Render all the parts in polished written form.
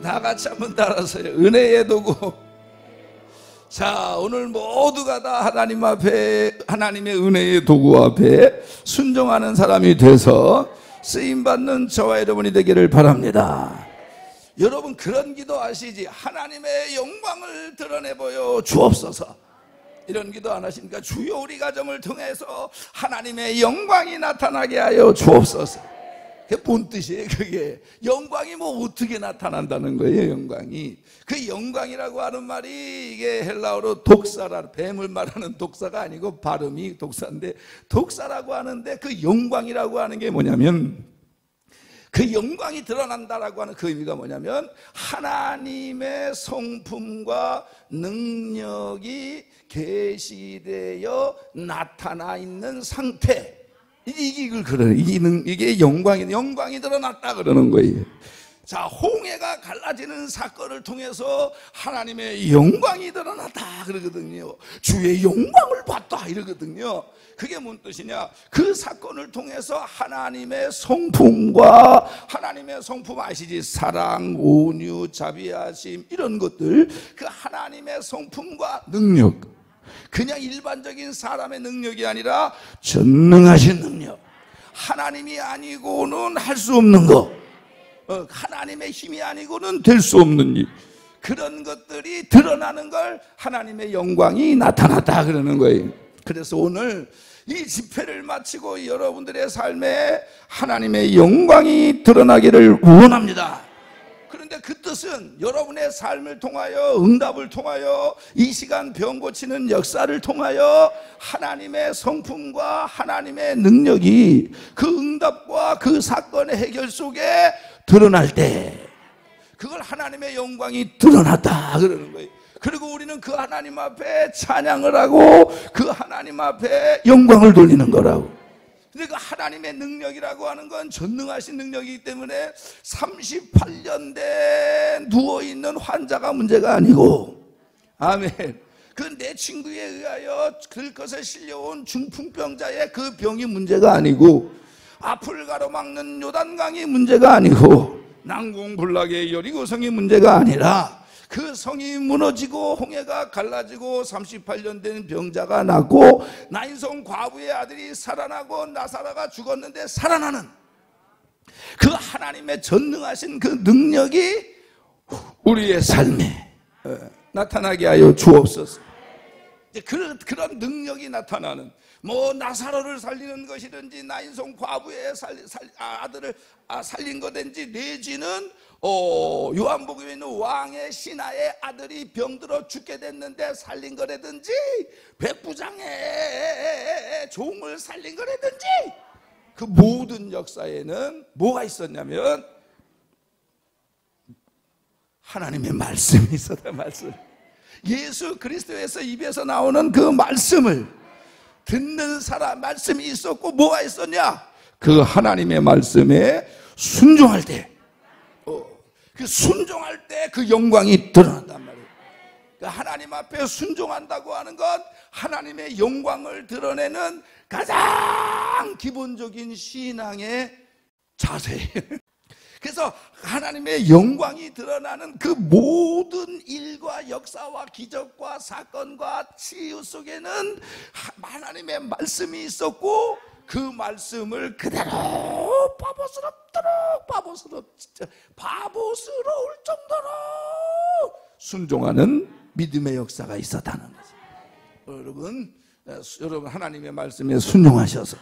다 같이 한번 따라서요. 은혜의 도구. 자, 오늘 모두가 다 하나님 앞에, 하나님의 은혜의 도구 앞에 순종하는 사람이 돼서 쓰임받는 저와 여러분이 되기를 바랍니다. 여러분 그런 기도 아시지? 하나님의 영광을 드러내보여 주옵소서. 이런 기도 안 하십니까? 주여 우리 가정을 통해서 하나님의 영광이 나타나게 하여 주옵소서. 그게 뭔 뜻이에요? 그게 영광이 뭐 어떻게 나타난다는 거예요? 영광이, 그 영광이라고 하는 말이 이게 헬라어로 독사라, 뱀을 말하는 독사가 아니고 발음이 독사인데, 독사라고 하는데 그 영광이라고 하는 게 뭐냐면, 그 영광이 드러난다라고 하는 그 의미가 뭐냐면 하나님의 성품과 능력이 계시되어 나타나 있는 상태, 이걸 그러는, 이게 영광이 드러났다 그러는 거예요. 자, 홍해가 갈라지는 사건을 통해서 하나님의 영광이 드러났다 그러거든요. 주의 영광을 봤다 이러거든요. 그게 뭔 뜻이냐? 그 사건을 통해서 하나님의 성품과, 하나님의 성품 아시지? 사랑, 온유, 자비하심, 이런 것들, 그 하나님의 성품과 능력, 그냥 일반적인 사람의 능력이 아니라 전능하신 능력, 하나님이 아니고는 할 수 없는 거, 하나님의 힘이 아니고는 될 수 없는 일, 그런 것들이 드러나는 걸 하나님의 영광이 나타났다 그러는 거예요. 그래서 오늘 이 집회를 마치고 여러분들의 삶에 하나님의 영광이 드러나기를 원합니다. 그런데 그 뜻은 여러분의 삶을 통하여, 응답을 통하여, 이 시간 병 고치는 역사를 통하여 하나님의 성품과 하나님의 능력이 그 응답과 그 사건의 해결 속에 드러날 때, 그걸 하나님의 영광이 드러났다 그러는 거예요. 그리고 우리는 그 하나님 앞에 찬양을 하고 그 하나님 앞에 영광을 돌리는 거라고. 근데 그 하나님의 능력이라고 하는 건 전능하신 능력이기 때문에 38년 된 누워있는 환자가 문제가 아니고, 아멘, 그 내 친구에 의하여 들것에 실려온 중풍병자의 그 병이 문제가 아니고, 앞을 가로막는 요단강이 문제가 아니고, 난공불락의 여리고성이 문제가 아니라, 그 성이 무너지고 홍해가 갈라지고 38년 된 병자가 낫고 나인성 과부의 아들이 살아나고 나사로가 죽었는데 살아나는 그 하나님의 전능하신 그 능력이 우리의 삶에 나타나게 하여 주옵소서. 그런 능력이 나타나는, 뭐 나사로를 살리는 것이든지 나인성 과부의 아들을 살린 거든지, 내지는 요한복음에 있는 왕의 신하의 아들이 병들어 죽게 됐는데 살린 거라든지, 백부장의 종을 살린 거라든지, 그 모든 역사에는 뭐가 있었냐면 하나님의 말씀이 있었다. 말씀, 예수 그리스도에서 입에서 나오는 그 말씀을 듣는 사람, 말씀이 있었고, 뭐가 있었냐? 그 하나님의 말씀에 순종할 때, 그 순종할 때 그 영광이 드러난단 말이에요. 그러니까 하나님 앞에 순종한다고 하는 건 하나님의 영광을 드러내는 가장 기본적인 신앙의 자세예요. 그래서 하나님의 영광이 드러나는 그 모든 일과 역사와 기적과 사건과 치유 속에는 하나님의 말씀이 있었고, 그 말씀을 그대로 바보스러울 정도로 순종하는 믿음의 역사가 있었다는 거죠. 여러분 하나님의 말씀에 순종하셔서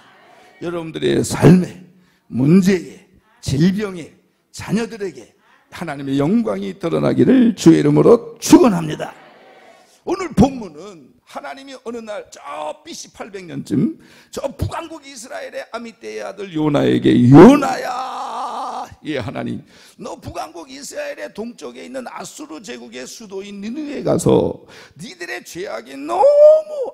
여러분들의 삶에, 문제에, 질병에, 자녀들에게 하나님의 영광이 드러나기를 주의 이름으로 축원합니다. 오늘 본문은 하나님이 어느 날 저 BC 800년쯤 저 북왕국 이스라엘의 아미떼의 아들 요나에게, 요나야, 예 하나님, 너 북왕국 이스라엘의 동쪽에 있는 아수르 제국의 수도인 니느웨에 가서 니들의 죄악이 너무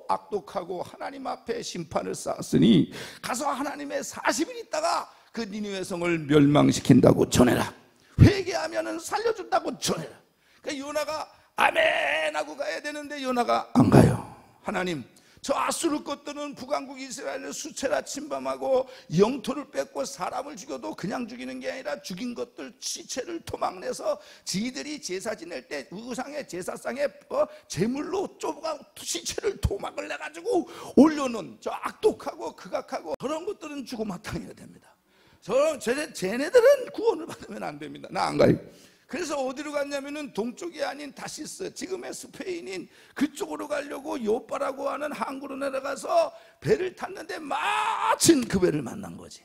악독하고 하나님 앞에 심판을 쌓았으니 가서 하나님의 40일 있다가 그 니느웨 성을 멸망시킨다고 전해라. 회개하면 살려준다고 전해라. 그러니까 요나가 아멘 하고 가야 되는데 요나가 안 가요. 하나님, 저 아수르 것들은 북왕국 이스라엘을 수채라 침범하고 영토를 뺏고 사람을 죽여도 그냥 죽이는 게 아니라 죽인 것들 시체를 토막내서 지들이 제사 지낼 때 우상의 제사상에 제물로 쪼가 시체를 토막을 내가지고 올려놓은 저 악독하고 극악하고 그런 것들은 죽고 마땅해야 됩니다. 쟤네들은 구원을 받으면 안 됩니다. 나 안 가요. 그래서 어디로 갔냐면은 동쪽이 아닌 다시스, 지금의 스페인인 그쪽으로 가려고 요빠라고 하는 항구로 내려가서 배를 탔는데 마침 그 배를 만난 거지.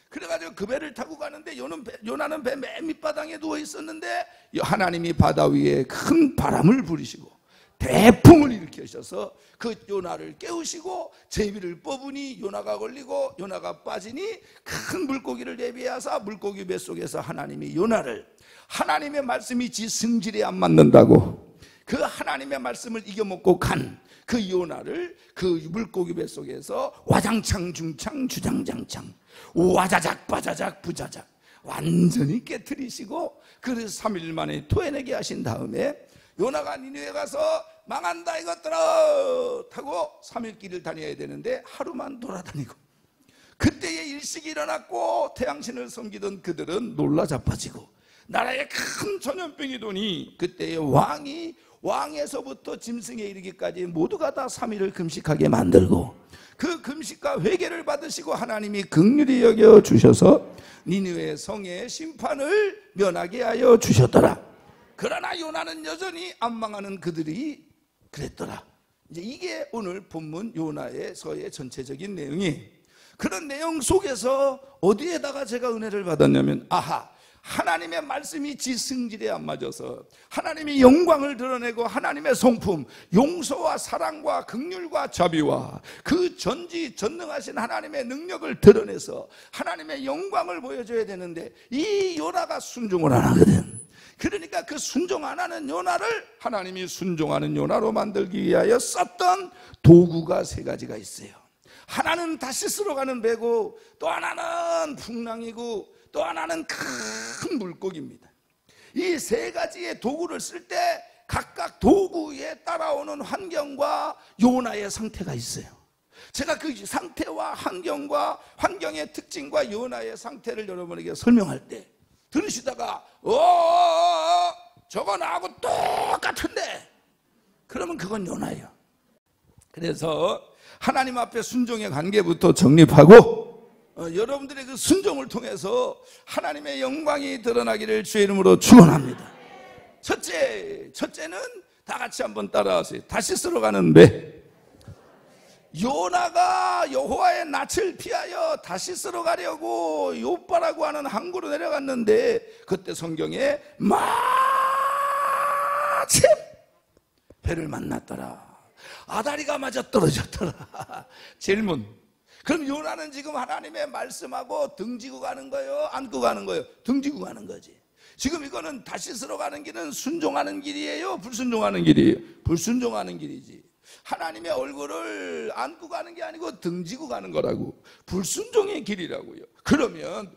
그래가지고 그 배를 타고 가는데 요나는 배 맨 밑바닥에 누워 있었는데 하나님이 바다 위에 큰 바람을 부리시고 대풍을 일으키셔서 그 요나를 깨우시고 제비를 뽑으니 요나가 걸리고 요나가 빠지니 큰 물고기를 대비하사 물고기 뱃속에서 하나님이 요나를, 하나님의 말씀이 지 승질에 안 맞는다고 그 하나님의 말씀을 이겨먹고 간 그 요나를 그 물고기 뱃속에서 와장창 중창 주장장창 와자작 바자작 부자작 완전히 깨트리시고 그래서 3일 만에 토해내게 하신 다음에 요나가 니느웨 가서 망한다 이것들아 하고 3일 길을 다녀야 되는데 하루만 돌아다니고 그때에 일식이 일어났고 태양신을 섬기던 그들은 놀라 자빠지고 나라에 큰 전염병이 도니 그때의 왕에서부터 짐승에 이르기까지 모두가 다 3일을 금식하게 만들고 그 금식과 회개를 받으시고 하나님이 긍휼히 여겨 주셔서 니느웨 성의 심판을 면하게 하여 주셨더라. 그러나 요나는 여전히 안 망하는 그들이 그랬더라. 이제 이게 오늘 본문 요나에서의 전체적인 내용이, 그런 내용 속에서 어디에다가 제가 은혜를 받았냐면 하나님의 말씀이 지 승질에 안 맞아서 하나님이 영광을 드러내고 하나님의 성품 용서와 사랑과 긍휼과 자비와 그 전지전능하신 하나님의 능력을 드러내서 하나님의 영광을 보여줘야 되는데 이 요나가 순종을 안 하거든. 그러니까 그 순종 안 하는 요나를 하나님이 순종하는 요나로 만들기 위하여 썼던 도구가 3가지가 있어요. 하나는 다시스로 가는 배고 또 하나는 풍랑이고 또 하나는 큰 물고기입니다. 이 3가지의 도구를 쓸 때 각각 도구에 따라오는 환경과 요나의 상태가 있어요. 제가 그 상태와 환경과 환경의 특징과 요나의 상태를 여러분에게 설명할 때 들으시다가 저거 나하고 똑같은데 그러면 그건 요나예요. 그래서 하나님 앞에 순종의 관계부터 정립하고 여러분들의 그 순종을 통해서 하나님의 영광이 드러나기를 주의 이름으로 축원합니다. 첫째는 다 같이 한번 따라하세요. 다시스로 가는 배. 요나가 여호와의 낯을 피하여 다시스로 가려고 요빠라고 하는 항구로 내려갔는데 그때 성경에 마침 배를 만났더라. 아다리가 맞아 떨어졌더라. 질문: 그럼 요나는 지금 하나님의 말씀하고 등지고 가는 거예요? 안고 가는 거예요? 등지고 가는 거지. 지금 이거는 다시스로 가는 길은 순종하는 길이에요? 불순종하는 길이에요? 불순종하는 길이지. 하나님의 얼굴을 안고 가는 게 아니고 등지고 가는 거라고. 불순종의 길이라고요. 그러면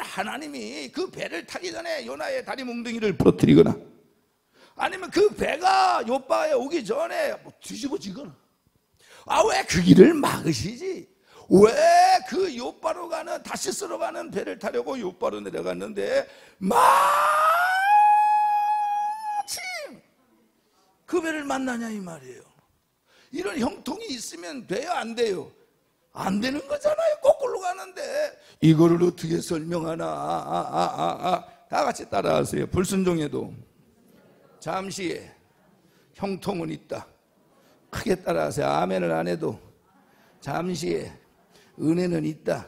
하나님이 그 배를 타기 전에 요나의 다리 몽둥이를 부러뜨리거나 아니면 그 배가 요바에 오기 전에 뒤집어지거나 왜 그 길을 막으시지? 왜 그 요바로 가는 다시스로 가는 배를 타려고 요바로 내려갔는데 마침 그 배를 만나냐 이 말이에요. 이런 형통이 있으면 돼요 안 돼요? 안 되는 거잖아요. 거꾸로 가는데 이거를 어떻게 설명하나. 다 같이 따라하세요. 불순종에도 잠시 형통은 있다. 크게 따라하세요. 아멘을 안 해도 잠시 은혜는 있다.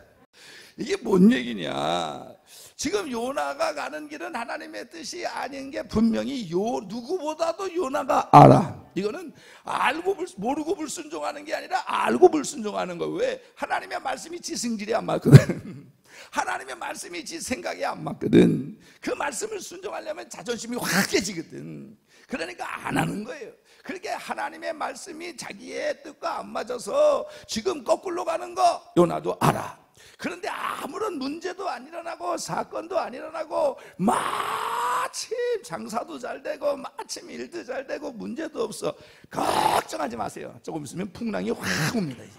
이게 뭔 얘기냐? 지금 요나가 가는 길은 하나님의 뜻이 아닌 게 분명히 누구보다도 요나가 알아. 이거는 알고 모르고 불순종하는 게 아니라 알고 불순종하는 거예요. 왜? 하나님의 말씀이 지 성질이 안 맞거든. 하나님의 말씀이 지 생각이 안 맞거든. 그 말씀을 순종하려면 자존심이 확 깨지거든. 그러니까 안 하는 거예요. 그렇게 하나님의 말씀이 자기의 뜻과 안 맞아서 지금 거꾸로 가는 거 요나도 알아. 그런데 아무런 문제도 안 일어나고 사건도 안 일어나고 마침 장사도 잘 되고 마침 일도 잘 되고 문제도 없어. 걱정하지 마세요. 조금 있으면 풍랑이 확 옵니다 이제.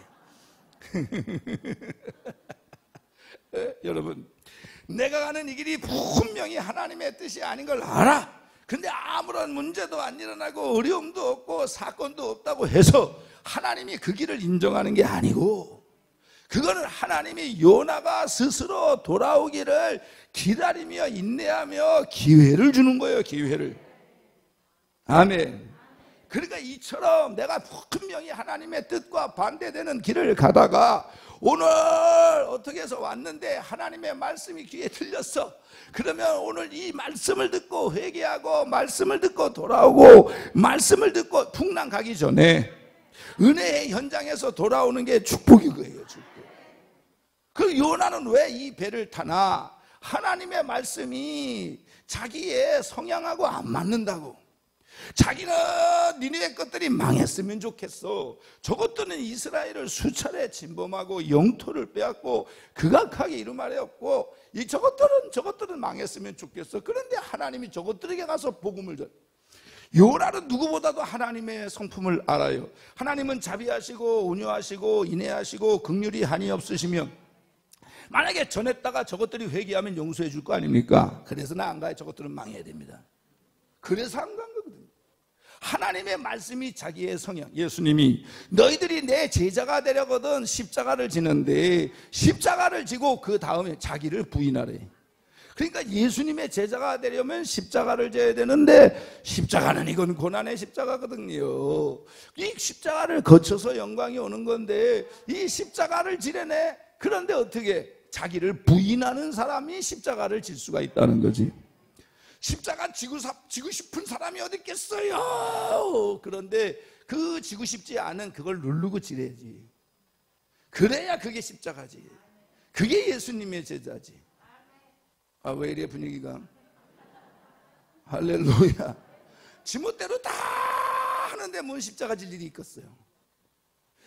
여러분, 내가 가는 이 길이 분명히 하나님의 뜻이 아닌 걸 알아. 근데 아무런 문제도 안 일어나고 어려움도 없고 사건도 없다고 해서 하나님이 그 길을 인정하는 게 아니고, 그거는 하나님이 요나가 스스로 돌아오기를 기다리며 인내하며 기회를 주는 거예요. 기회를. 아멘. 그러니까 이처럼 내가 분명히 하나님의 뜻과 반대되는 길을 가다가 오늘 어떻게 해서 왔는데 하나님의 말씀이 귀에 들렸어. 그러면 오늘 이 말씀을 듣고 회개하고 말씀을 듣고 돌아오고 말씀을 듣고 풍랑 가기 전에 은혜의 현장에서 돌아오는 게 축복인 거예요. 축복. 그 요나는 왜 이 배를 타나? 하나님의 말씀이 자기의 성향하고 안 맞는다고. 자기는 니네 것들이 망했으면 좋겠어. 저것들은 이스라엘을 수차례 침범하고 영토를 빼앗고 극악하게 이루말하였고 저것들은 망했으면 좋겠어. 그런데 하나님이 저것들에게 가서 복음을 줘. 요나는 누구보다도 하나님의 성품을 알아요. 하나님은 자비하시고 온유하시고 인내하시고 긍휼이 한이 없으시면 만약에 전했다가 저것들이 회개하면 용서해 줄 거 아닙니까? 그래서 나 안 가요. 저것들은 망해야 됩니다. 그래서 안 간 거거든요. 하나님의 말씀이 자기의 성향. 예수님이 너희들이 내 제자가 되려거든 십자가를 지는데 십자가를 지고 그 다음에 자기를 부인하래. 그러니까 예수님의 제자가 되려면 십자가를 져야 되는데 십자가는 이건 고난의 십자가거든요. 이 십자가를 거쳐서 영광이 오는 건데 이 십자가를 지려내. 그런데 어떻게 자기를 부인하는 사람이 십자가를 질 수가 있다는 거지. 십자가 지고 싶은 사람이 어디 있겠어요. 그런데 그 지고 싶지 않은 그걸 누르고 지려야지. 그래야 그게 십자가지. 그게 예수님의 제자지. 아, 왜 이래 분위기가. 할렐루야. 지멋대로 다 하는데 뭔 십자가 질 일이 있겠어요.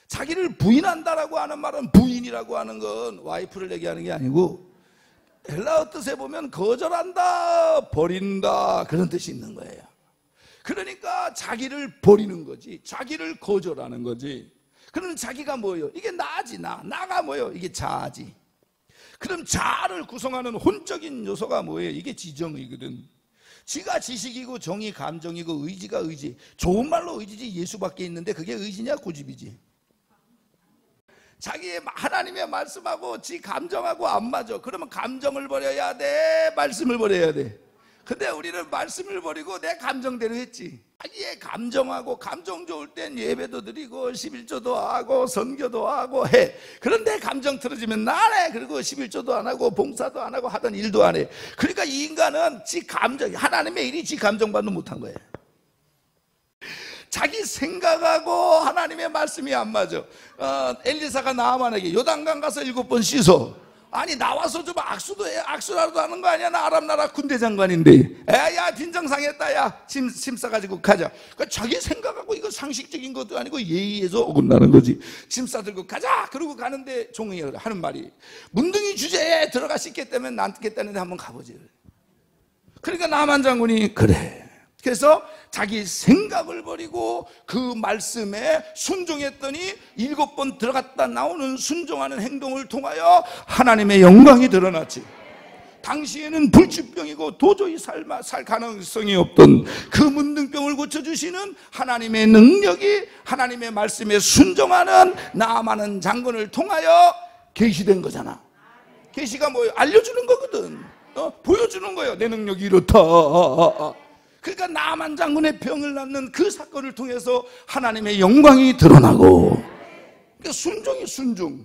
자기를 부인한다라고 하는 말은, 부인이라고 하는 건 와이프를 얘기하는 게 아니고 헬라어 뜻에 보면 거절한다, 버린다 그런 뜻이 있는 거예요. 그러니까 자기를 버리는 거지, 자기를 거절하는 거지. 그러면 자기가 뭐예요? 이게 나지. 나가 뭐예요? 이게 자아지. 그럼 자아를 구성하는 혼적인 요소가 뭐예요? 이게 지정의거든. 지가 지식이고 정이 감정이고 의지가 의지. 좋은 말로 의지지 예수밖에 있는데 그게 의지냐 고집이지. 자기의 하나님의 말씀하고 지 감정하고 안 맞아. 그러면 감정을 버려야 돼, 말씀을 버려야 돼. 근데 우리는 말씀을 버리고 내 감정대로 했지. 자기의 감정하고 감정 좋을 땐 예배도 드리고 11조도 하고 선교도 하고 해. 그런데 감정 틀어지면 나네. 그리고 11조도 안 하고 봉사도 안 하고 하던 일도 안 해. 그러니까 이 인간은 지 감정, 하나님의 일이 지 감정반도 못한 거예요. 자기 생각하고 하나님의 말씀이 안 맞아. 엘리사가 나아만에게 요단강 가서 7번 씻어. 아니 나와서 좀 악수도 해. 악수라도 하는 거 아니야? 나 아람 나라 군대 장관인데. 야 빈정상했다. 야 짐 싸가지고 가자. 그러니까 자기 생각하고 이거 상식적인 것도 아니고 예의에서 어긋나는 거지. 짐 싸들고 가자. 그러고 가는데 종이 하는 말이 문둥이 주제에 들어가 씻겠다면 남겠다는데 한번 가보지. 그러니까 나만 장군이 그래. 그래서 자기 생각을 버리고 그 말씀에 순종했더니 7번 들어갔다 나오는 순종하는 행동을 통하여 하나님의 영광이 드러났지. 당시에는 불치병이고 도저히 살 가능성이 없던 그 문둥병을 고쳐주시는 하나님의 능력이 하나님의 말씀에 순종하는 나아만은 장군을 통하여 계시된 거잖아. 계시가 뭐예요? 알려주는 거거든. 보여주는 거예요. 내 능력이 이렇다. 그러니까 나만 장군의 병을 낫는 그 사건을 통해서 하나님의 영광이 드러나고. 그러니까 순종이 순종.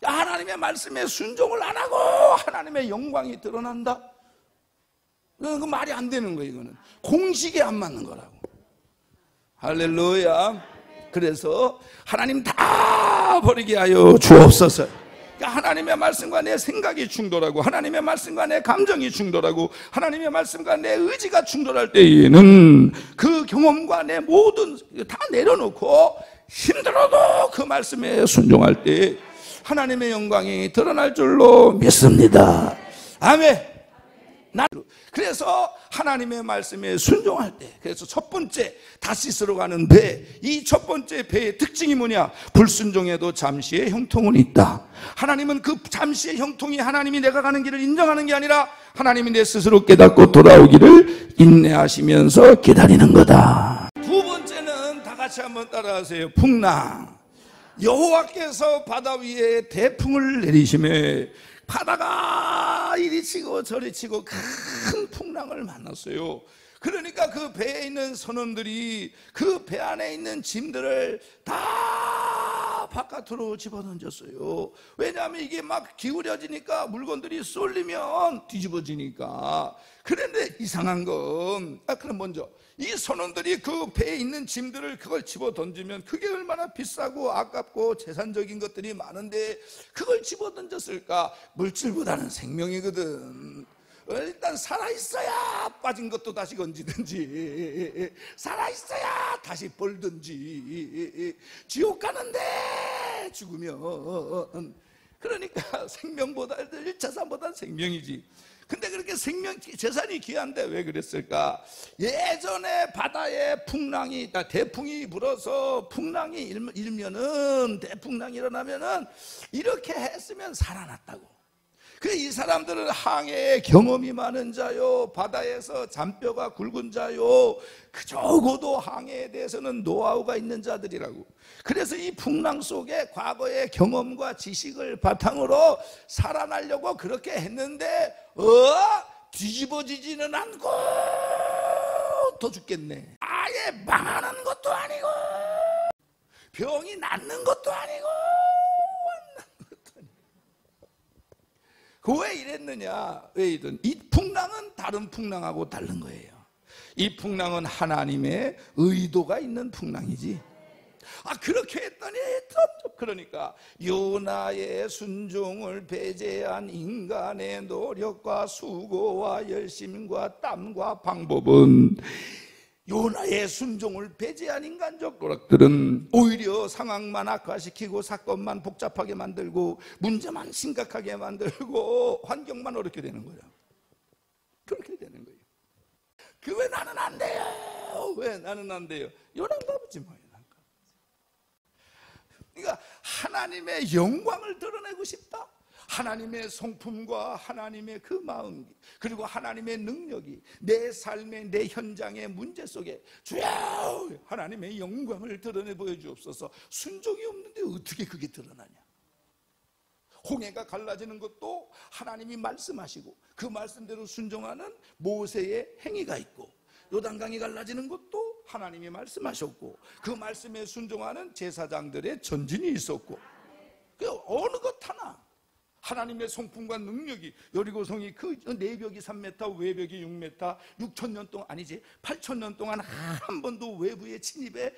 하나님의 말씀에 순종을 안 하고 하나님의 영광이 드러난다? 그 말이 안 되는 거예요. 이거는 공식에 안 맞는 거라고. 할렐루야. 그래서 하나님 다 버리게 하여 주옵소서. 하나님의 말씀과 내 생각이 충돌하고 하나님의 말씀과 내 감정이 충돌하고 하나님의 말씀과 내 의지가 충돌할 때에는 그 경험과 내 모든 다 내려놓고 힘들어도 그 말씀에 순종할 때 하나님의 영광이 드러날 줄로 믿습니다. 아멘. 그래서 하나님의 말씀에 순종할 때, 그래서 첫 번째 다시스로 가는 배, 이 첫 번째 배의 특징이 뭐냐? 불순종에도 잠시의 형통은 있다. 하나님은 그 잠시의 형통이 하나님이 내가 가는 길을 인정하는 게 아니라 하나님이 내 스스로 깨닫고 돌아오기를 인내하시면서 기다리는 거다. 두 번째는 다 같이 한번 따라하세요. 풍랑. 여호와께서 바다 위에 대풍을 내리시매 바다가 이리 치고 저리 치고 큰 풍랑을 만났어요. 그러니까 그 배에 있는 선원들이 그 배 안에 있는 짐들을 다 바깥으로 집어던졌어요. 왜냐하면 이게 막 기울여지니까 물건들이 쏠리면 뒤집어지니까. 그런데 이상한 건 그럼 먼저 이 선원들이 그 배에 있는 짐들을 그걸 집어 던지면 그게 얼마나 비싸고 아깝고 재산적인 것들이 많은데 그걸 집어 던졌을까? 물질보다는 생명이거든. 일단 살아있어야 빠진 것도 다시 건지든지, 살아있어야 다시 벌든지, 지옥 가는데 죽으면, 그러니까 생명보다, 재산보다 생명이지. 근데 그렇게 재산이 귀한데 왜 그랬을까? 예전에 바다에 풍랑이, 대풍이 불어서 풍랑이 일면은, 대풍랑이 일어나면은 이렇게 했으면 살아났다고. 이 사람들은 항해에 경험이 많은 자요, 바다에서 잔뼈가 굵은 자요, 적어도 항해에 대해서는 노하우가 있는 자들이라고. 그래서 이 풍랑 속에 과거의 경험과 지식을 바탕으로 살아나려고 그렇게 했는데 뒤집어지지는 않고 더 죽겠네. 아예 망하는 것도 아니고 병이 낫는 것도 아니고 왜 이랬느냐? 이 풍랑은 다른 풍랑하고 다른 거예요. 이 풍랑은 하나님의 의도가 있는 풍랑이지. 그렇게 했더니 그러니까 요나의 순종을 배제한 인간의 노력과 수고와 열심과 땀과 방법은, 요나의 순종을 배제한 인간적 노력들은 오히려 상황만 악화시키고 사건만 복잡하게 만들고 문제만 심각하게 만들고 환경만 어렵게 되는 거예요. 그렇게 되는 거예요. 왜 나는 안 돼요? 왜 나는 안 돼요? 요나인가 보지 뭐. 그러니까 하나님의 영광을 드러내고 싶다. 하나님의 성품과 하나님의 그 마음, 그리고 하나님의 능력이 내 삶의, 내 현장의 문제 속에 주여 하나님의 영광을 드러내 보여주옵소서. 순종이 없는데 어떻게 그게 드러나냐? 홍해가 갈라지는 것도 하나님이 말씀하시고 그 말씀대로 순종하는 모세의 행위가 있고, 요단강이 갈라지는 것도 하나님이 말씀하셨고 그 말씀에 순종하는 제사장들의 전진이 있었고, 그 어느 것 하나 하나님의 성품과 능력이, 여리고성이 그 내벽이 3m, 외벽이 6m, 6,000년 동안, 아니지 8,000년 동안 한 번도 외부의 침입에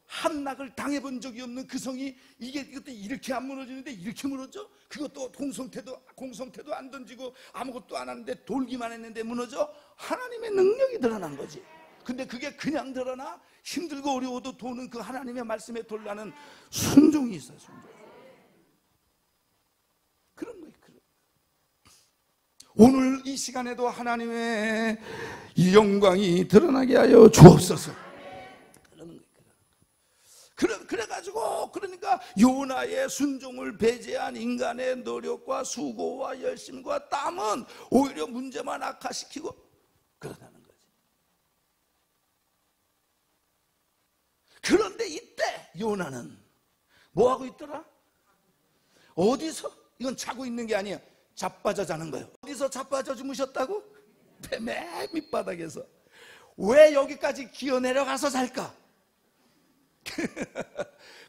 함락을 당해본 적이 없는 그 성이 이것도 이렇게 안 무너지는데 이렇게 무너져? 그것도 공성태도 안 던지고 아무것도 안 하는데 돌기만 했는데 무너져? 하나님의 능력이 드러난 거지. 근데 그게 그냥 드러나? 힘들고 어려워도 도는 그 하나님의 말씀에 돌라는 순종이 있어요. 순종. 그런 거예요. 오늘 이 시간에도 하나님의 이 영광이 드러나게 하여 주옵소서. 그래가지고 그러니까 요나의 순종을 배제한 인간의 노력과 수고와 열심과 땀은 오히려 문제만 악화시키고 그러다는 거지. 그런데 이때 요나는 뭐 하고 있더라? 어디서? 이건 자고 있는 게 아니야. 자빠져 자는 거예요. 어디서 자빠져 주무셨다고? 맨 밑바닥에서. 왜 여기까지 기어 내려가서 잘까?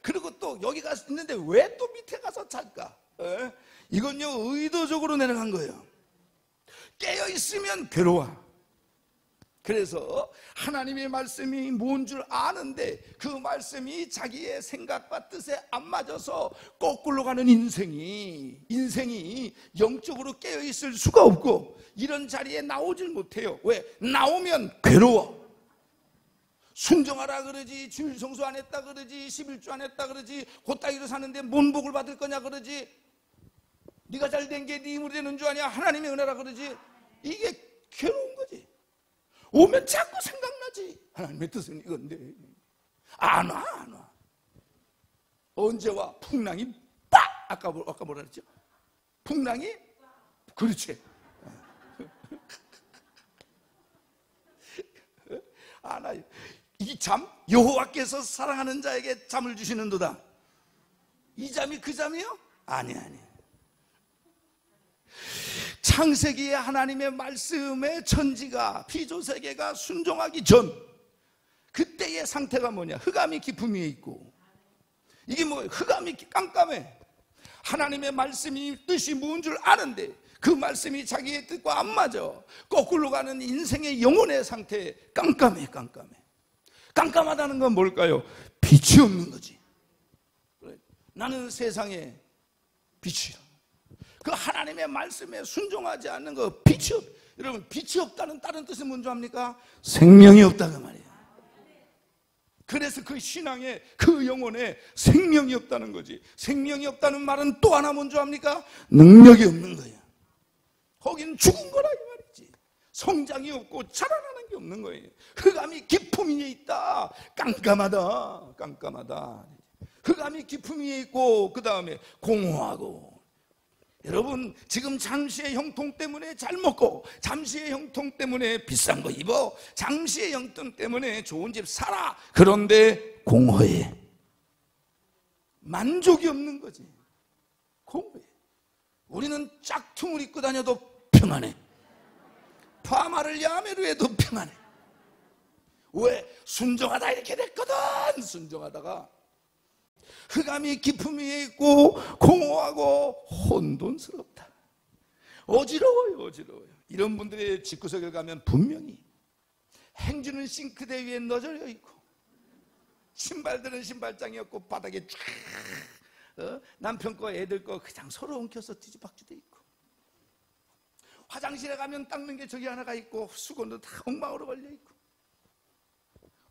그리고 또 여기 가서 있는데 왜 또 밑에 가서 잘까? 이건요 의도적으로 내려간 거예요. 깨어있으면 괴로워. 그래서 하나님의 말씀이 뭔 줄 아는데 그 말씀이 자기의 생각과 뜻에 안 맞아서 거꾸로 가는 인생이 영적으로 깨어있을 수가 없고 이런 자리에 나오질 못해요. 왜? 나오면 괴로워. 순종하라 그러지, 주일 성수 안 했다 그러지, 11주 안 했다 그러지, 곧다기로 사는데 뭔 복을 받을 거냐 그러지. 네가 잘된 게 네 힘으로 되는 줄 아냐? 하나님의 은혜라 그러지. 이게 괴로운 거지. 오면 자꾸 생각나지. 하나님의 뜻은 이건데. 안 와, 안 와. 언제 와? 풍랑이 빡! 아까 뭐라 그랬죠? 풍랑이? 그렇지. 안 와요. 이 잠, 여호와께서 사랑하는 자에게 잠을 주시는도다. 이 잠이 그 잠이요? 아니. 창세기에 하나님의 말씀에 천지가, 피조세계가 순종하기 전 그때의 상태가 뭐냐? 흑암이 깊음 위에 있고. 이게 뭐예요? 흑암이 깜깜해. 하나님의 말씀이 뜻이 무슨 줄 아는데 그 말씀이 자기의 뜻과 안 맞아. 거꾸로 가는 인생의 영혼의 상태에 깜깜해. 깜깜하다는 건 뭘까요? 빛이 없는 거지. 나는 세상에 빛이야. 그 하나님의 말씀에 순종하지 않는 거 빛이 없. 여러분, 빛이 없다는 다른 뜻은 뭔지 압니까? 생명이 없다는 말이에요. 그래서 그 신앙에, 그 영혼에 생명이 없다는 거지. 생명이 없다는 말은 또 하나 뭔지 압니까? 능력이 없는 거예요. 거긴 죽은 거라 이 말이지. 성장이 없고 자라나는 게 없는 거예요. 흑암이 깊음 위에 있다. 깜깜하다. 흑암이 깊음 위에 있고, 그 다음에 공허하고. 여러분, 지금 잠시의 형통 때문에 잘 먹고, 잠시의 형통 때문에 비싼 거 입어, 잠시의 형통 때문에 좋은 집 살아. 그런데 공허해. 만족이 없는 거지. 공허해. 우리는 짝퉁을 입고 다녀도 평안해. 파마를 야매로 해도 평안해. 왜? 순종하다 이렇게 됐거든. 순종하다가 흑암이 깊음 위에 있고 공허하고 혼돈스럽다. 어지러워요. 이런 분들의 집구석에 가면 분명히 행주는 싱크대 위에 너절려 있고, 신발들은 신발장이 없고, 바닥에 쫙 남편 거 애들 거 그냥 서로 엉켜서 뒤집박죽돼 있고, 화장실에 가면 닦는 게 저기 하나가 있고, 수건도 다 엉망으로 걸려 있고,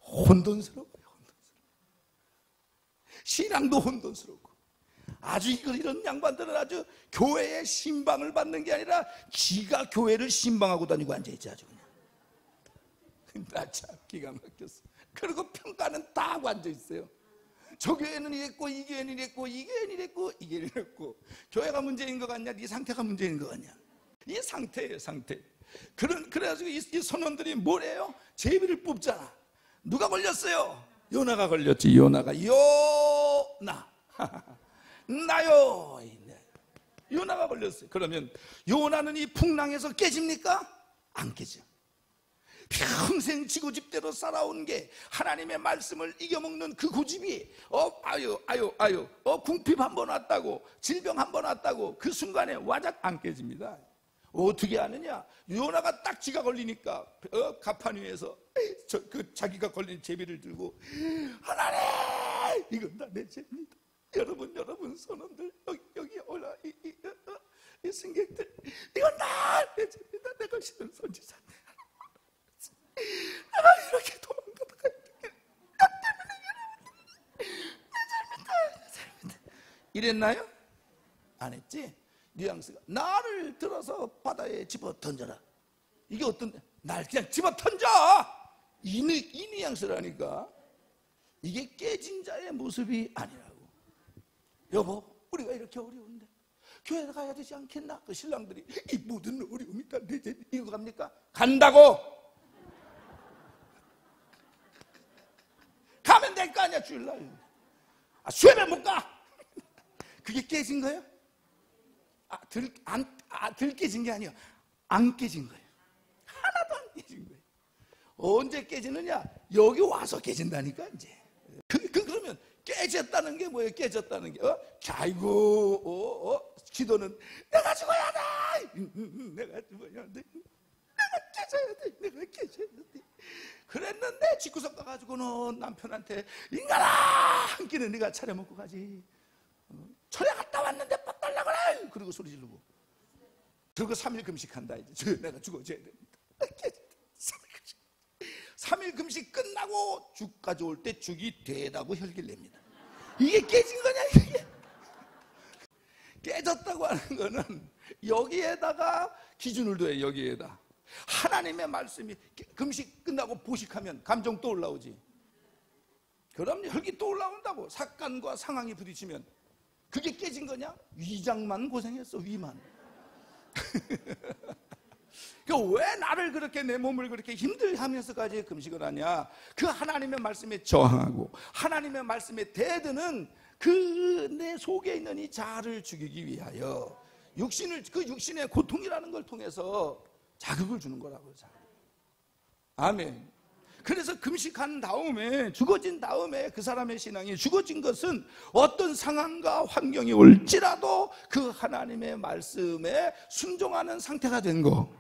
혼돈스러워요. 신앙도 혼돈스럽고. 아주 이런 양반들은 아주 교회의 신방을 받는 게 아니라 지가 교회를 신방하고 다니고 앉아있지. 아주 그냥 나 참 기가 막혔어. 그리고 평가는 다 하고 앉아있어요. 저 교회는 이랬고, 이 교회는 이랬고, 이 교회는 이랬고, 이 교회는 이랬고. 교회가 문제인 것 같냐? 네 상태가 문제인 것 같냐? 이 상태예요, 상태. 그래가지고 이 선원들이 뭐래요? 제비를 뽑잖아. 누가 걸렸어요? 요나가 걸렸지. 요나 나요. 요나가 걸렸어요. 그러면 요나는 이 풍랑에서 깨집니까? 안 깨져. 평생 지고집대로 살아온 게 하나님의 말씀을 이겨먹는 그 고집이 궁핍 한 번 왔다고, 질병 한 번 왔다고 그 순간에 와작 안 깨집니다. 어떻게 하느냐? 요나가 딱 지가 걸리니까 가판 위에서 자기가 걸린 제비를 들고, 하나님, 이건 다 내 죄입니다. 여러분 선원들, 여기 올라 이 승객들, 이건 다 내 죄입니다. 내가 싫은 선지자인데 내가 이렇게 도망가다가 내 잘못다. 이랬나요? 안 했지? 뉘앙스가 나를 들어서 바다에 집어 던져라. 이게 어떤, 날 그냥 집어 던져, 이 뉘앙스라니까. 이게 깨진 자의 모습이 아니라고. 여보, 우리가 이렇게 어려운데 교회 가야 되지 않겠나? 그 신랑들이 이 모든 어려움이 다 내 죄, 이거 갑니까? 간다고. 가면 될 거 아니야, 주일날. 수협에 못 가. 그게 깨진 거예요? 들 깨진 게 아니에요. 안 깨진 거예요. 하나도 안 깨진 거예요. 언제 깨지느냐? 여기 와서 깨진다니까, 이제. 그러면 깨졌다는 게 뭐예요? 깨졌다는 게, 아이고, 기도는 내가 죽어야 돼! 내가 죽어야 돼! 내가 깨져야 돼! 그랬는데, 집구석 가가지고는 남편한테, 인간아! 한 끼는 네가 차려 먹고 가지. 철에 갔다 왔는데 밥 달라 그래! 그리고 소리 지르고. 그리고 3일 금식한다. 이제 내가 죽어줘야 됩니다. 3일 금식 끝나고 죽 가져올 때 죽이 되다고 혈기를 냅니다. 이게 깨진 거냐? 이게 깨졌다고 하는 거는 여기에다가 기준을 둬요. 여기에다 하나님의 말씀이 금식 끝나고 보식하면 감정 또 올라오지. 그럼 혈기 또 올라온다고. 사건과 상황이 부딪히면 그게 깨진 거냐? 위장만 고생했어. 위만. 왜 나를 그렇게 내 몸을 그렇게 힘들하면서까지 금식을 하냐? 그 하나님의 말씀에 저항하고 하나님의 말씀에 대드는 그 내 속에 있는 이 자아를 죽이기 위하여 그 육신의 고통이라는 걸 통해서 자극을 주는 거라고요. 아멘. 그래서 금식한 다음에 죽어진 다음에 그 사람의 신앙이 죽어진 것은 어떤 상황과 환경이 올지라도 그 하나님의 말씀에 순종하는 상태가 된 거.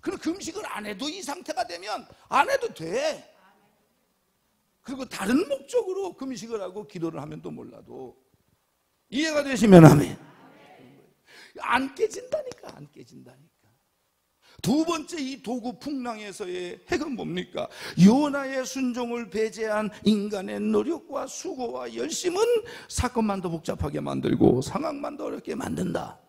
그리고 금식을 안 해도 이 상태가 되면 안 해도 돼. 그리고 다른 목적으로 금식을 하고 기도를 하면 또 몰라도 이해가 되시면 아멘. 안 깨진다니까. 안 깨진다니까. 두 번째 이 도구 풍랑에서의 핵은 뭡니까? 요나의 순종을 배제한 인간의 노력과 수고와 열심은 사건만 더 복잡하게 만들고 상황만 더 어렵게 만든다.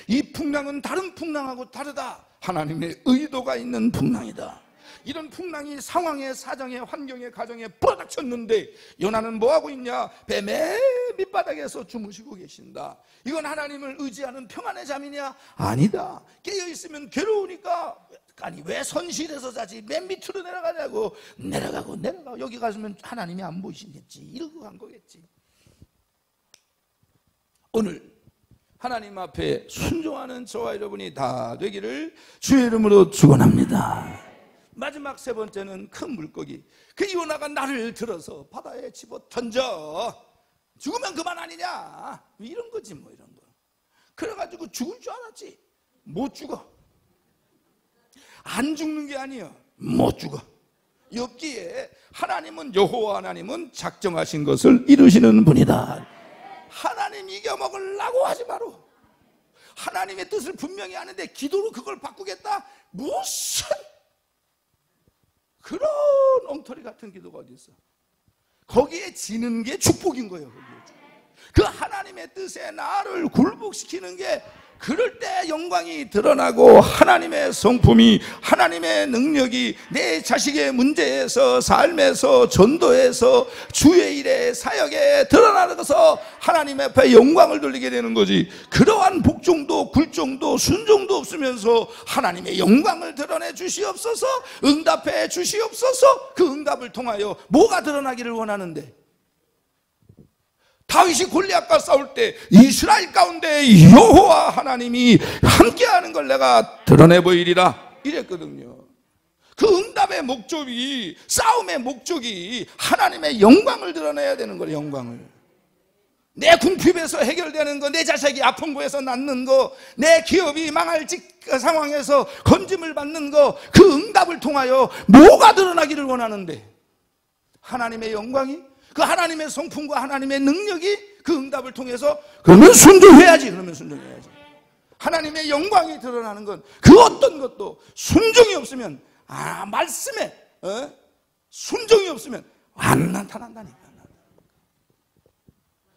이 풍랑은 다른 풍랑하고 다르다. 하나님의 의도가 있는 풍랑이다. 이런 풍랑이 상황에, 사정에, 환경에, 가정에 뿌러닥쳤는데 요나는 뭐하고 있냐? 뱀의 밑바닥에서 주무시고 계신다. 이건 하나님을 의지하는 평안의 잠이냐? 아니다. 깨어있으면 괴로우니까 아니 왜 선실에서 자지? 맨 밑으로 내려가냐고. 내려가고 여기 가시면 하나님이 안 보이시겠지. 이러고 간 거겠지. 오늘 하나님 앞에 순종하는 저와 여러분이 다 되기를 주의 이름으로 축원합니다. 마지막 세 번째는 큰 물고기. 그 요나가 나를 들어서 바다에 집어 던져. 죽으면 그만 아니냐? 이런 거지 뭐 이런 거. 그래가지고 죽을 줄 알았지. 못 죽어. 안 죽는 게 아니야. 못 죽어. 여기에 하나님은 여호와 하나님은 작정하신 것을 이루시는 분이다. 하나님 이겨먹으려고 하지 마라. 하나님의 뜻을 분명히 아는데 기도로 그걸 바꾸겠다? 무슨 그런 엉터리 같은 기도가 어디 있어? 거기에 지는 게 축복인 거예요. 그 하나님의 뜻에 나를 굴복시키는 게 그럴 때 영광이 드러나고 하나님의 성품이, 하나님의 능력이 내 자식의 문제에서, 삶에서, 전도에서, 주의 일에, 사역에 드러나서 하나님 앞에 영광을 돌리게 되는 거지. 그러한 복종도 굴종도 순종도 없으면서 하나님의 영광을 드러내 주시옵소서, 응답해 주시옵소서. 그 응답을 통하여 뭐가 드러나기를 원하는데? 다윗이 골리앗과 싸울 때 이스라엘 가운데 여호와 하나님이 함께하는 걸 내가 드러내 보이리라 이랬거든요. 그 응답의 목적이, 싸움의 목적이 하나님의 영광을 드러내야 되는 거예요. 영광을. 내 궁핍에서 해결되는 거, 내 자식이 아픈 거에서 낫는 거, 내 기업이 망할 상황에서 건짐을 받는 거, 그 응답을 통하여 뭐가 드러나기를 원하는데? 하나님의 영광이, 그 하나님의 성품과 하나님의 능력이 그 응답을 통해서 그러면 순종해야지. 하나님의 영광이 드러나는 건 그 어떤 것도 순종이 없으면, 말씀에 순종이 없으면 안 나타난다니까.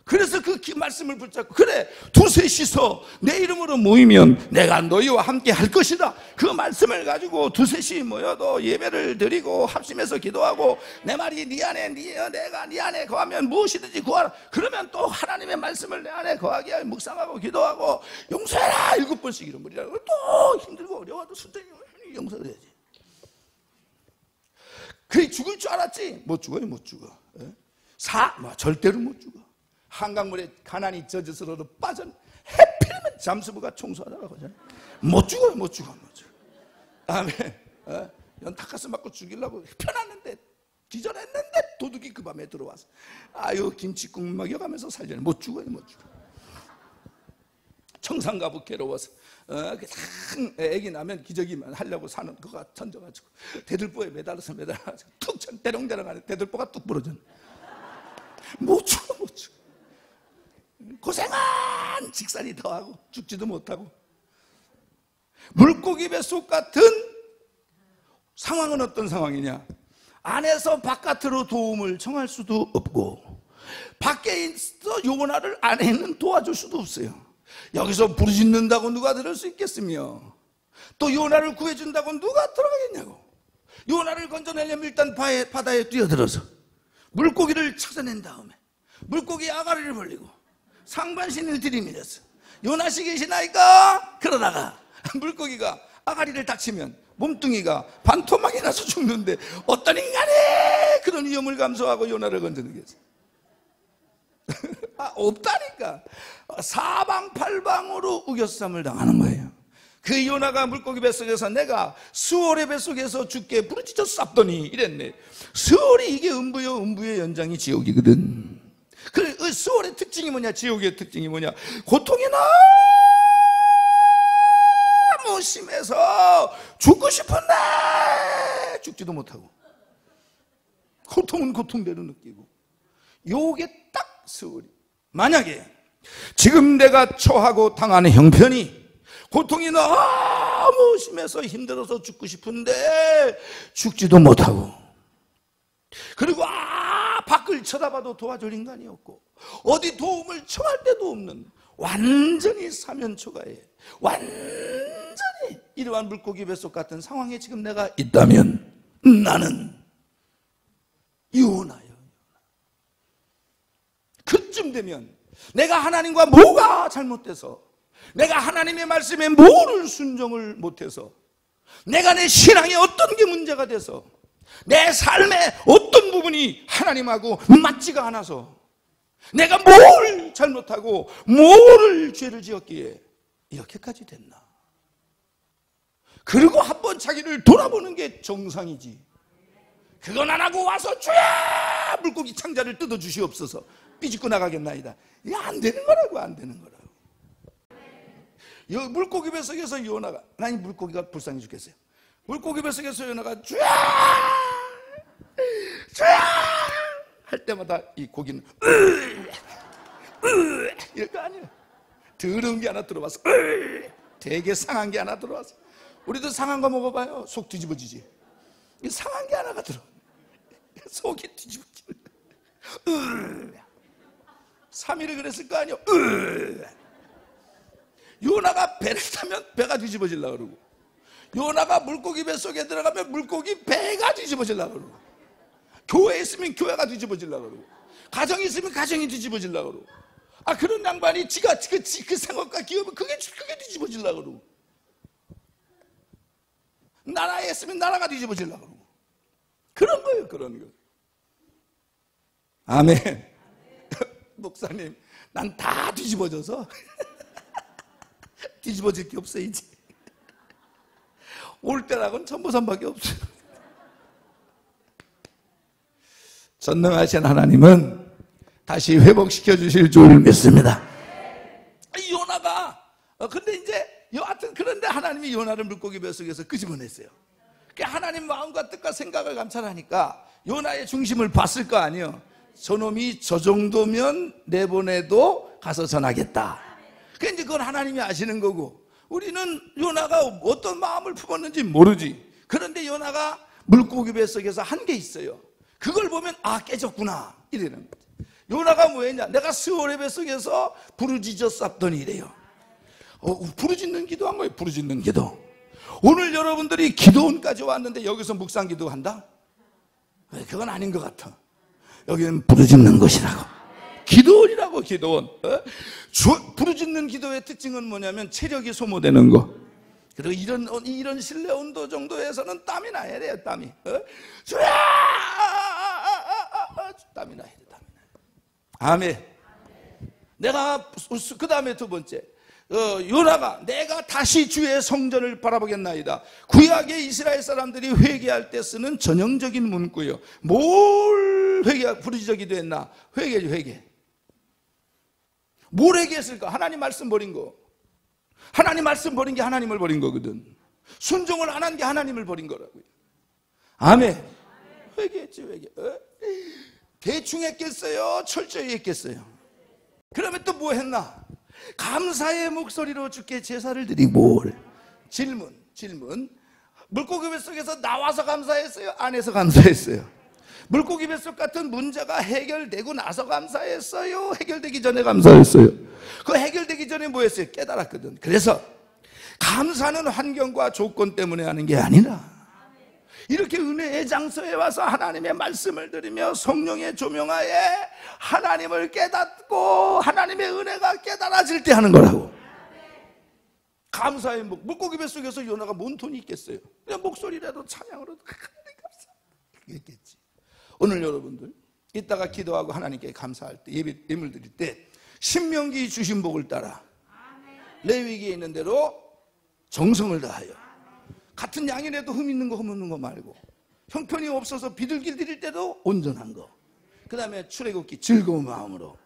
그래서 그 말씀을 붙잡고, 그래 두셋이서 내 이름으로 모이면 내가 너희와 함께 할 것이다. 그 말씀을 가지고 두셋이 모여도 예배를 드리고 합심해서 기도하고, 내 말이 네 안에 내가 네 안에 거하면 무엇이든지 구하라. 그러면 또 하나님의 말씀을 내 안에 거하게 하여 묵상하고 기도하고 용서해라 7번씩 이런 말이라고. 또 힘들고 어려워도 순전히 용서를 해야지. 그래 죽을 줄 알았지? 못 죽어요. 못 죽어. 절대로 못 죽어. 한강물에 가난이 저주스러로 빠진 해필이면 잠수부가 청소하더라고. 못 죽어요. 못 죽어. 아멘. 연타가스 맞고 죽이려고 편했는데, 기절했는데 도둑이 그 밤에 들어와서 아유 김치국 먹여가면서 살려내. 못 죽어요. 못 죽어. 청산가부 괴로워서 애기 나면 기저귀만 하려고 사는 거가 던져가지고 대들보에 매달아서 툭 천 대롱대롱 하는 대들보가 뚝 부러져. 못 죽어. 못 죽어. 고생한 직살이 더하고 죽지도 못하고. 물고기 뱃속 같은 상황은 어떤 상황이냐? 안에서 바깥으로 도움을 청할 수도 없고 밖에 있어 요나를 안에는 도와줄 수도 없어요. 여기서 부르짖는다고 누가 들을 수 있겠으며, 또 요나를 구해준다고 누가 들어가겠냐고. 요나를 건져내려면 일단 바다에 뛰어들어서 물고기를 찾아낸 다음에 물고기 아가리를 벌리고 상반신을 들이밀었어. 요나씨 계시나이까? 그러다가 물고기가 아가리를 닥치면 몸뚱이가 반토막이 나서 죽는데 어떤 인간이 그런 위험을 감수하고 요나를 건져내겠어? 없다니까. 사방팔방으로 우겨쌈을 당하는 거예요. 그 요나가 물고기 뱃속에서 내가 수월의 뱃속에서 죽게 부르짖어 쌌더니 이랬네. 수월이 이게 음부요, 음부의 연장이 지옥이거든. 그 수월의 특징이 뭐냐, 지옥의 특징이 뭐냐, 고통이 너무 심해서 죽고 싶은데 죽지도 못하고, 고통은 고통대로 느끼고, 요게 딱 수월이. 만약에 지금 내가 처하고 당하는 형편이 고통이 너무 심해서 힘들어서 죽고 싶은데 죽지도 못하고, 그리고 밖을 쳐다봐도 도와줄 인간이 없고 어디 도움을 청할 데도 없는 완전히 사면초가에, 완전히 이러한 물고기 뱃속 같은 상황에 지금 내가 있다면 나는 요나요. 그쯤 되면 내가 하나님과 뭐가 잘못돼서, 내가 하나님의 말씀에 뭐를 순종을 못해서, 내가 내 신앙에 어떤 게 문제가 돼서, 내 삶의 어떤 부분이 하나님하고 맞지가 않아서 내가 뭘 잘못하고 뭐를 죄를 지었기에 이렇게까지 됐나. 그리고 한번 자기를 돌아보는 게 정상이지. 그건 안 하고 와서 주야 물고기 창자를 뜯어 주시옵소서 삐집고 나가겠나이다. 이게 안 되는 거라고, 안 되는 거라고. 물고기 뱃속에서 요나가, 아니 물고기가 불쌍해 죽겠어요. 물고기 뱃속에서 요나가 주야 할 때마다 이 고기는 이럴 거 아니에요. 더러운 게 하나 들어와서, 되게 상한 게 하나 들어와서. 우리도 상한 거 먹어봐요. 속 뒤집어지지. 상한 게 하나가 들어, 속이 뒤집어지지. 3일을 그랬을 거 아니에요. 요나가 배를 타면 배가 뒤집어지려고 그러고, 요나가 물고기 뱃속에 들어가면 물고기 배가 뒤집어지려고 그러고, 교회에 있으면 교회가 뒤집어지려고 그러고, 가정이 있으면 가정이 뒤집어지려고 그러고, 그런 양반이 지가 그 생각과 기업은 그게 뒤집어지려고 그러고, 나라에 있으면 나라가 뒤집어지려고 그러고, 그런 거예요, 그런 거. 아멘. 목사님, 난 다 뒤집어져서 뒤집어질 게 없어 이제. 올 때라고는 천보산밖에 없어요. 전능하신 하나님은 다시 회복시켜 주실 줄 믿습니다. 요나가 근데 이제 여하튼 그런데 하나님이 요나를 물고기 뱃속에서 끄집어냈어요. 하나님 마음과 뜻과 생각을 감찰하니까 요나의 중심을 봤을 거 아니에요. 저놈이 저 정도면 내보내도 가서 전하겠다. 이제 그건 하나님이 아시는 거고, 우리는 요나가 어떤 마음을 품었는지 모르지. 그런데 요나가 물고기 뱃속에서 한 게 있어요. 그걸 보면 깨졌구나 이러는 거지. 요나가 뭐했냐, 내가 스올의 뱃속에서 부르짖어 쌌더니 이래요. 부르짖는 기도한 거예요. 부르짖는 기도. 오늘 여러분들이 기도원까지 왔는데 여기서 묵상 기도한다? 그건 아닌 것 같아. 여기는 부르짖는 것이라고. 기도원이라고, 기도원. 부르짖는 기도의 특징은 뭐냐면 체력이 소모되는 거. 그리고 이런 실내 온도 정도에서는 땀이 나야 돼요. 땀이. 땀이 나야 돼. 땀이 나야 돼. 아멘. 내가 그 다음에 두 번째, 요나가 내가 다시 주의 성전을 바라보겠나이다. 구약의 이스라엘 사람들이 회개할 때 쓰는 전형적인 문구요. 뭘 부르짖어 기도했나? 회개지, 회개. 뭘 회개했을까? 하나님 말씀 버린 거. 하나님 말씀 버린 게 하나님을 버린 거거든. 순종을 안 한 게 하나님을 버린 거라고요. 아멘. 회개했지, 회개. 대충 했겠어요? 철저히 했겠어요? 그러면 또 뭐 했나? 감사의 목소리로 주께 제사를 드리고. 질문. 물고기 뱃속에서 나와서 감사했어요? 안에서 감사했어요? 물고기 뱃속 같은 문제가 해결되고 나서 감사했어요? 해결되기 전에 감사했어요? 그 해결되기 전에 뭐 했어요? 깨달았거든. 그래서 감사는 환경과 조건 때문에 하는 게 아니라 이렇게 은혜의 장소에 와서 하나님의 말씀을 들으며 성령의 조명하에 하나님을 깨닫고 하나님의 은혜가 깨달아질 때 하는 거라고. 감사의 물고기 뱃속에서 요나가 뭔 돈이 있겠어요? 그냥 목소리라도 찬양으로 하나님 감사 그랬겠지. 오늘 여러분들 이따가 기도하고 하나님께 감사할 때 예물 드릴 때 신명기 주신 복을 따라 레위기에 있는 대로 정성을 다하여 같은 양이라도 흠 있는 거 흠 없는 거 말고 형편이 없어서 비둘기 드릴 때도 온전한 거, 그 다음에 출애굽기 즐거운 마음으로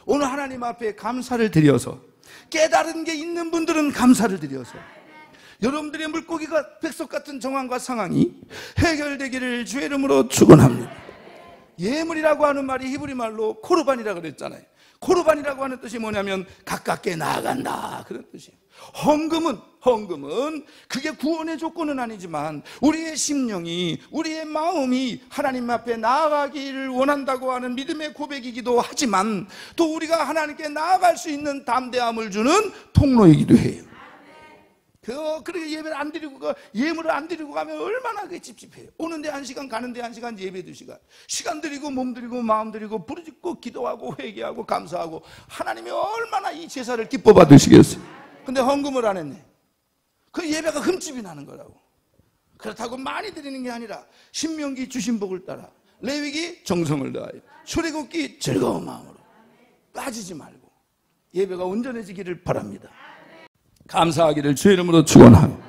오늘 하나님 앞에 감사를 드려서 깨달은 게 있는 분들은 감사를 드려서 여러분들의 물고기가 뱃속 같은 정황과 상황이 해결되기를 주의 이름으로 축원합니다. 예물이라고 하는 말이 히브리 말로 코르반이라고 그랬잖아요. 코르반이라고 하는 뜻이 뭐냐면 가깝게 나아간다 그런 뜻이에요. 헌금은 그게 구원의 조건은 아니지만 우리의 심령이 우리의 마음이 하나님 앞에 나아가기를 원한다고 하는 믿음의 고백이기도 하지만 또 우리가 하나님께 나아갈 수 있는 담대함을 주는 통로이기도 해요. 그렇게 예배를 안 드리고 예물을 안 드리고 가면 얼마나 그게 찝찝해요. 오는데 1시간 가는데 1시간 예배 2시간 시간 드리고 몸 드리고 마음 드리고 부르짖고 기도하고 회개하고 감사하고 하나님이 얼마나 이 제사를 기뻐 받으시겠어요. 근데 헌금을 안 했네. 그 예배가 흠집이 나는 거라고. 그렇다고 많이 드리는 게 아니라 신명기 주신 복을 따라 레위기 정성을 다하여 출애굽기 즐거운 마음으로 빠지지 말고 예배가 온전해지기를 바랍니다. 감사하기를 주의 이름으로 축원하고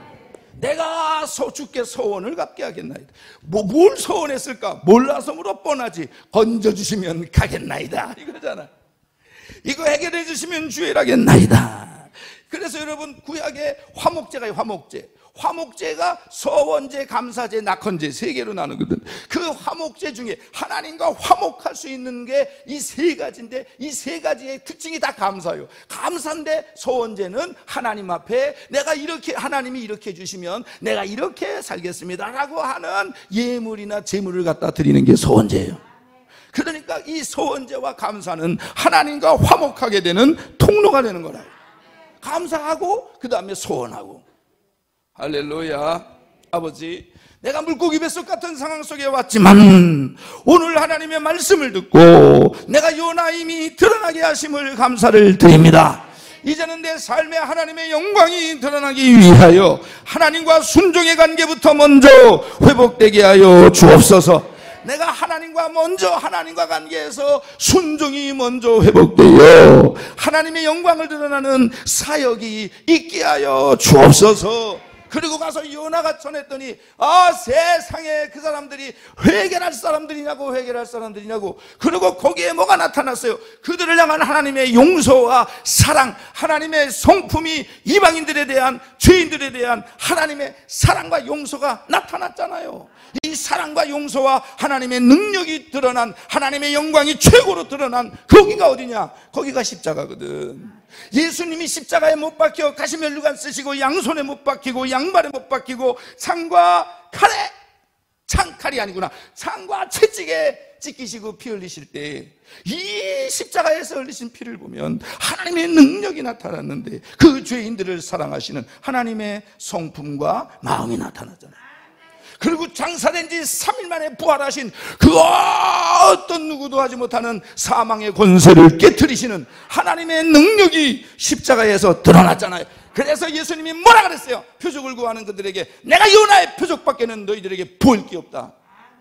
내가 주께 소원을 갚게 하겠나이다. 뭘 소원했을까? 몰라서 물어 뻔하지. 건져주시면 가겠나이다 이거잖아. 이거 해결해 주시면 주의하겠나이다. 그래서 여러분 구약에 화목제가 화목제가 서원제, 감사제, 낙헌제 3개로 나누거든. 그 화목제 중에 하나님과 화목할 수 있는 게 이 3가지인데 이 3가지의 특징이 다 감사예요. 감사인데 서원제는 하나님 앞에 내가 이렇게 하나님이 이렇게 해주시면 내가 이렇게 살겠습니다 라고 하는 예물이나 제물을 갖다 드리는 게 서원제예요. 그러니까 이 서원제와 감사는 하나님과 화목하게 되는 통로가 되는 거라. 감사하고 그 다음에 소원하고. 할렐루야. 아버지, 내가 물고기 뱃속 같은 상황 속에 왔지만 오늘 하나님의 말씀을 듣고 내가 요나임이 드러나게 하심을 감사를 드립니다. 이제는 내 삶에 하나님의 영광이 드러나기 위하여 하나님과 순종의 관계부터 먼저 회복되게 하여 주옵소서. 내가 하나님과 관계에서 순종이 먼저 회복되어 하나님의 영광을 드러나는 사역이 있게 하여 주옵소서. 그리고 가서 요나가 전했더니 세상에 그 사람들이 회개할 사람들이냐고 그리고 거기에 뭐가 나타났어요? 그들을 향한 하나님의 용서와 사랑, 하나님의 성품이 이방인들에 대한, 죄인들에 대한 하나님의 사랑과 용서가 나타났잖아요. 이 사랑과 용서와 하나님의 능력이 드러난, 하나님의 영광이 최고로 드러난 거기가 어디냐? 거기가 십자가거든. 예수님이 십자가에 못 박혀 가시면류관 쓰시고 양손에 못 박히고 양발에 못 박히고 창과 채찍에 찢기시고 피 흘리실 때 이 십자가에서 흘리신 피를 보면 하나님의 능력이 나타났는데 그 죄인들을 사랑하시는 하나님의 성품과 마음이 나타나잖아요. 그리고 장사된 지 3일 만에 부활하신 그 어떤 누구도 하지 못하는 사망의 권세를 깨트리시는 하나님의 능력이 십자가에서 드러났잖아요. 그래서 예수님이 뭐라 그랬어요? 표적을 구하는 그들에게 내가 요나의 표적밖에는 너희들에게 보일 게 없다.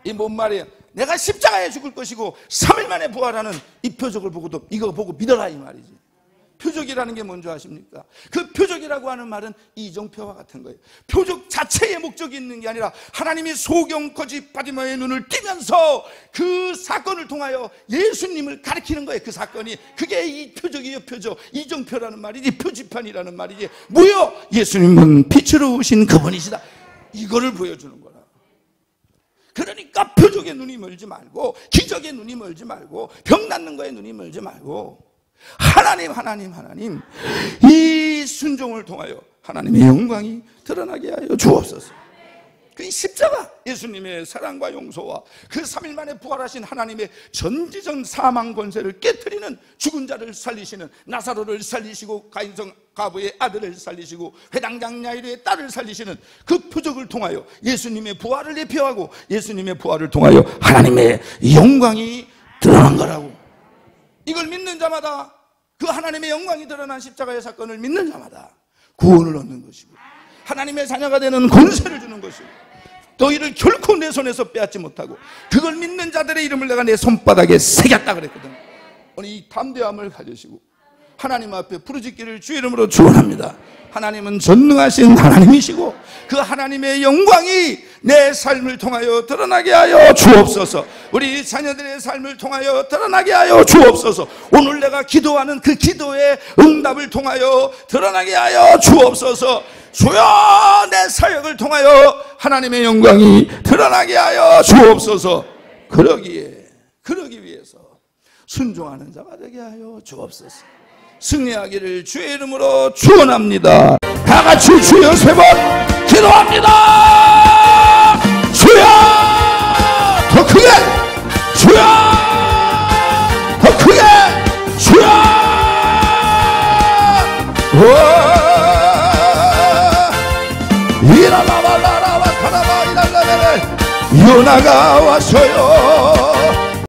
이 뭔 말이에요? 내가 십자가에 죽을 것이고 3일 만에 부활하는 이 표적을 보고도 이거 보고 믿어라 이 말이지. 표적이라는 게 뭔지 아십니까? 그 표적이라고 하는 말은 이정표와 같은 거예요. 표적 자체의 목적이 있는 게 아니라 하나님이 소경 거짓 바디마의 눈을 띄면서 그 사건을 통하여 예수님을 가리키는 거예요. 그 사건이. 그게 이 표적이에요. 표적. 이정표라는 말이지 표지판이라는 말이지. 뭐요? 예수님은 빛으로 오신 그분이시다. 이거를 보여주는 거라. 그러니까 표적에 눈이 멀지 말고 기적에 눈이 멀지 말고 병 낫는 거에 눈이 멀지 말고 하나님 이 순종을 통하여 하나님의 영광이 드러나게 하여 주옵소서. 그 십자가, 예수님의 사랑과 용서와 그 3일 만에 부활하신 하나님의 전지전 사망 권세를 깨트리는, 죽은 자를 살리시는, 나사로를 살리시고 가인성 가부의 아들을 살리시고 회당장 야이로의 딸을 살리시는 그 표적을 통하여 예수님의 부활을 예표하고 예수님의 부활을 통하여 하나님의 영광이 드러난 거라고. 이걸 믿는 자마다, 그 하나님의 영광이 드러난 십자가의 사건을 믿는 자마다 구원을 얻는 것이고 하나님의 자녀가 되는 권세를 주는 것이고 너희를 결코 내 손에서 빼앗지 못하고, 그걸 믿는 자들의 이름을 내가 내 손바닥에 새겼다 그랬거든. 오늘 이 담대함을 가지시고 하나님 앞에 부르짖기를 주의 이름으로 축원합니다. 하나님은 전능하신 하나님이시고 그 하나님의 영광이 내 삶을 통하여 드러나게 하여 주옵소서. 우리 자녀들의 삶을 통하여 드러나게 하여 주옵소서. 오늘 내가 기도하는 그 기도의 응답을 통하여 드러나게 하여 주옵소서. 주여, 내 사역을 통하여 하나님의 영광이 드러나게 하여 주옵소서. 그러기 위해서 순종하는 자가 되게 하여 주옵소서. 승리하기를 주의 이름으로 축원합니다. 다 같이 주여 3번 기도합니다. 주여, 더 크게, 주여, 더 크게, 주여. 이라마발라라바 카라바 이랄라베레 요나가 왔어요.